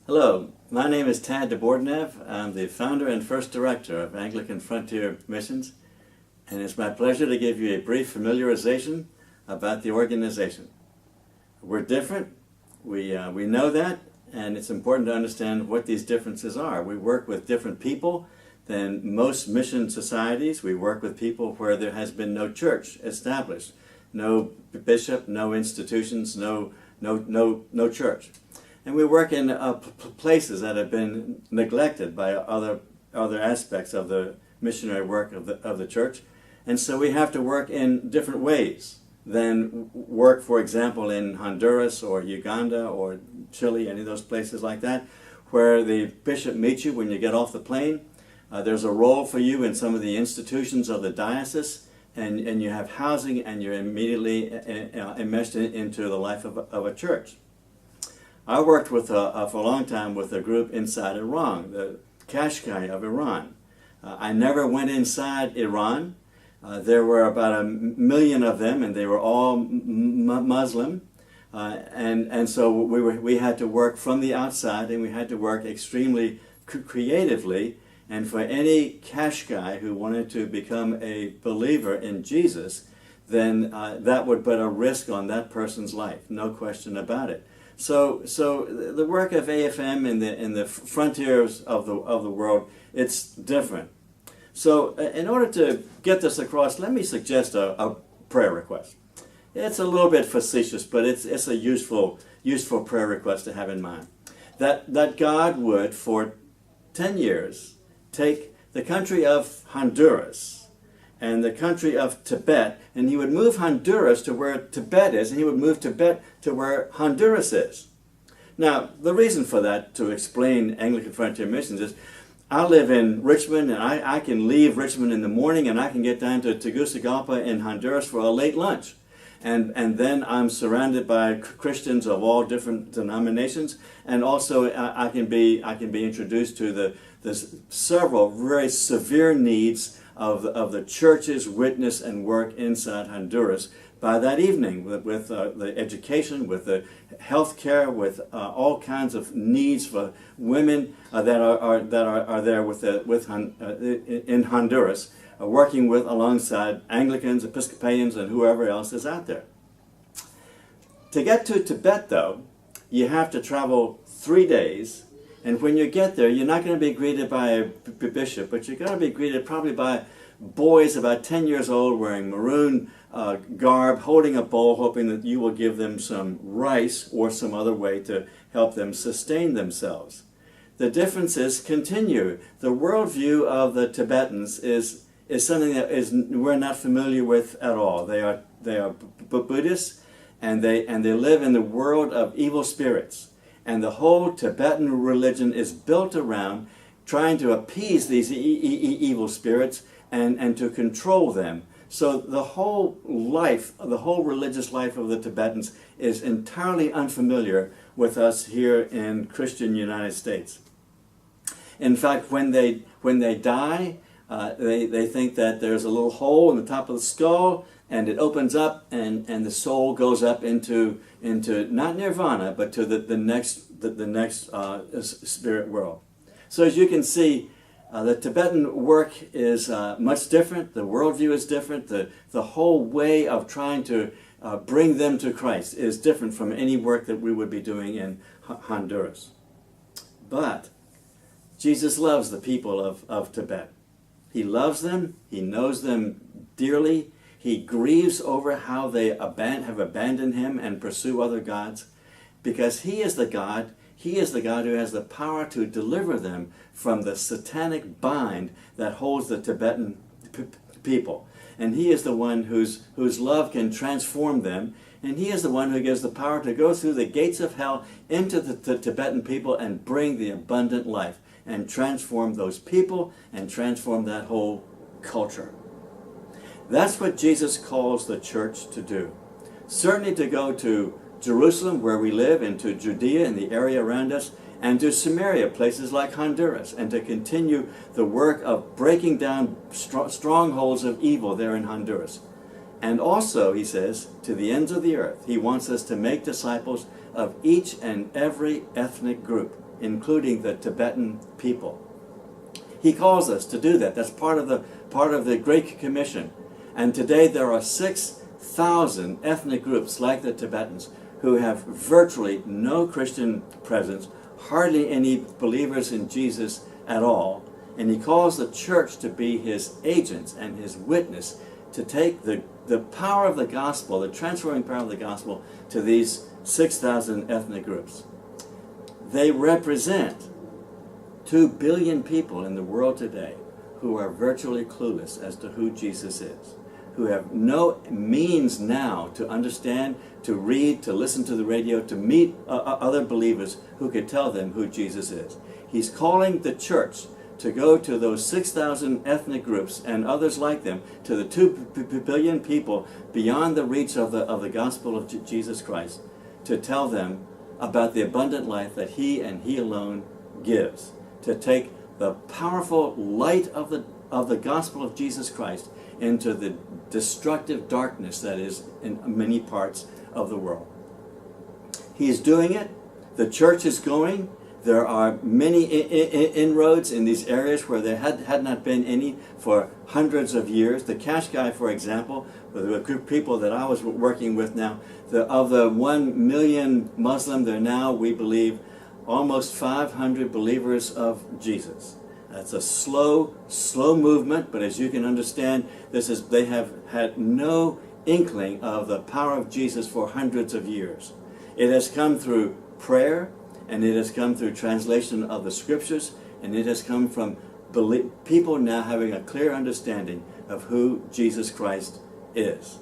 Hello, my name is Tad de Bordenave. I'm the founder and first director of Anglican Frontier Missions, and it's my pleasure to give you a brief familiarization about the organization. We're different, we know that, and it's important to understand what these differences are. We work with different people than most mission societies. We work with people where there has been no church established, no bishop, no institutions, no church. And we work in places that have been neglected by other aspects of the missionary work of the church. And so we have to work in different ways than work, for example, in Honduras or Uganda or Chile, any of those places like that, where the bishop meets you when you get off the plane. There's a role for you in some of the institutions of the diocese, and you have housing, and you're immediately enmeshed into the life of a church. I worked with for a long time with a group inside Iran, the Qashqai of Iran. I never went inside Iran. There were about 1 million of them, and they were all Muslim. And so we had to work from the outside, and we had to work extremely creatively. And for any Qashqai who wanted to become a believer in Jesus, then that would put a risk on that person's life, no question about it. So the work of AFM in the frontiers of the world, it's different. So in order to get this across, let me suggest a prayer request. It's a little bit facetious, but it's a useful prayer request to have in mind. That God would, for 10 years, take the country of Honduras and the country of Tibet, and he would move Honduras to where Tibet is, and he would move Tibet to where Honduras is. Now, the reason for that, to explain Anglican Frontier Missions, is I live in Richmond, and I can leave Richmond in the morning, and I can get down to Tegucigalpa in Honduras for a late lunch. And then I'm surrounded by Christians of all different denominations, and also I can be introduced to the several very severe needs of the church's witness and work inside Honduras by that evening, with the education, with the health care, with all kinds of needs for women that are there in Honduras, working alongside Anglicans, Episcopalians, and whoever else is out there. To get to Tibet, though, you have to travel 3 days. And when you get there, you're not going to be greeted by a bishop, but you're going to be greeted probably by boys about 10 years old wearing maroon garb, holding a bowl, hoping that you will give them some rice or some other way to help them sustain themselves. The differences continue. The worldview of the Tibetans is something that we're not familiar with at all. They are Buddhists, and they live in the world of evil spirits. And the whole Tibetan religion is built around trying to appease these evil spirits and to control them. So the whole religious life of the Tibetans is entirely unfamiliar with us here in Christian United States. In fact, when they die, they think that there's a little hole in the top of the skull, and it opens up, and the soul goes up into not nirvana, but to the next spirit world. So as you can see, the Tibetan work is much different. The worldview is different. The whole way of trying to bring them to Christ is different from any work that we would be doing in Honduras. But Jesus loves the people of Tibet. He loves them. He knows them dearly. He grieves over how they have abandoned him and pursue other gods, because he is the God who has the power to deliver them from the satanic bind that holds the Tibetan people. And he is the one whose love can transform them, and he is the one who gives the power to go through the gates of hell into the Tibetan people and bring the abundant life and transform those people and transform that whole culture. That's what Jesus calls the church to do. Certainly to go to Jerusalem, where we live, and to Judea and the area around us, and to Samaria, places like Honduras, and to continue the work of breaking down strongholds of evil there in Honduras. And also, he says, to the ends of the earth. He wants us to make disciples of each and every ethnic group, including the Tibetan people. He calls us to do that. That's part of the Great Commission. And today there are 6,000 ethnic groups like the Tibetans who have virtually no Christian presence, hardly any believers in Jesus at all. And he calls the church to be his agents and his witness to take the power of the gospel, the transforming power of the gospel, to these 6,000 ethnic groups. They represent 2 billion people in the world today who are virtually clueless as to who Jesus is, who have no means now to understand, to read, to listen to the radio, to meet other believers who could tell them who Jesus is. He's calling the church to go to those 6,000 ethnic groups and others like them, to the 2 billion people beyond the reach of the gospel of Jesus Christ, to tell them about the abundant life that he and he alone gives, to take the powerful light of the gospel of Jesus Christ into the destructive darkness that is in many parts of the world. He's doing it. The church is going. There are many inroads in these areas where there had not been any for hundreds of years. The Kashgai, for example, the group of people that I was working with now, of the 1 million Muslim, there are now, we believe, almost 500 believers of Jesus. That's a slow movement, but as you can understand, they have had no inkling of the power of Jesus for hundreds of years. It has come through prayer, and it has come through translation of the scriptures, and it has come from people now having a clear understanding of who Jesus Christ is.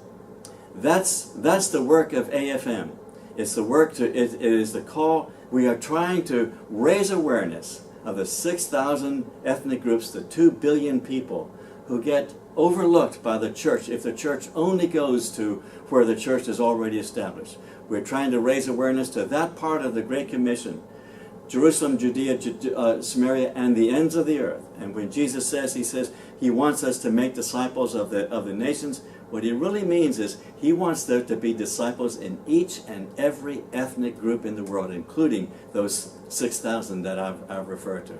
That's the work of AFM. It's the work it is the call. We are trying to raise awareness of the 6,000 ethnic groups, the 2 billion people who get overlooked by the church if the church only goes to where the church is already established. We're trying to raise awareness to that part of the Great Commission, Jerusalem, Judea, Samaria, and the ends of the earth. And when Jesus says, he says he wants us to make disciples of the nations, what he really means is he wants there to be disciples in each and every ethnic group in the world, including those 6,000 that I've referred to.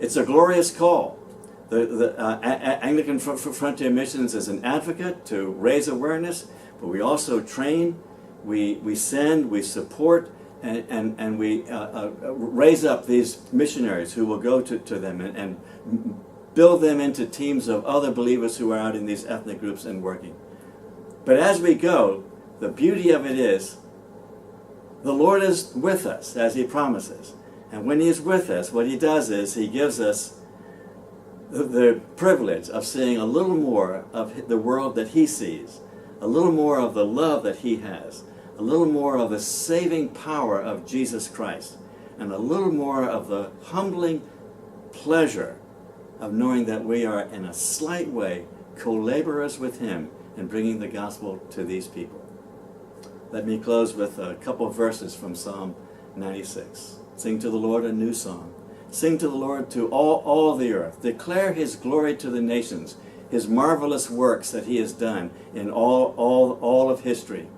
It's a glorious call. The Anglican Frontier Missions is an advocate to raise awareness, but we also train, we send, we support, and we raise up these missionaries who will go to them and build them into teams of other believers who are out in these ethnic groups and working. But as we go, the beauty of it is the Lord is with us as he promises. And when he is with us, what he does is he gives us the privilege of seeing a little more of the world that he sees, a little more of the love that he has, a little more of the saving power of Jesus Christ, and a little more of the humbling pleasure of knowing that we are in a slight way co-laborers with him in bringing the gospel to these people. Let me close with a couple of verses from Psalm 96. Sing to the Lord a new song. Sing to the Lord to all the earth. Declare his glory to the nations, his marvelous works that he has done in all of history.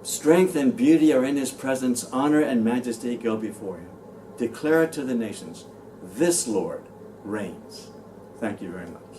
Strength and beauty are in his presence. Honor and majesty go before him. Declare it to the nations. This Lord reigns. Thank you very much.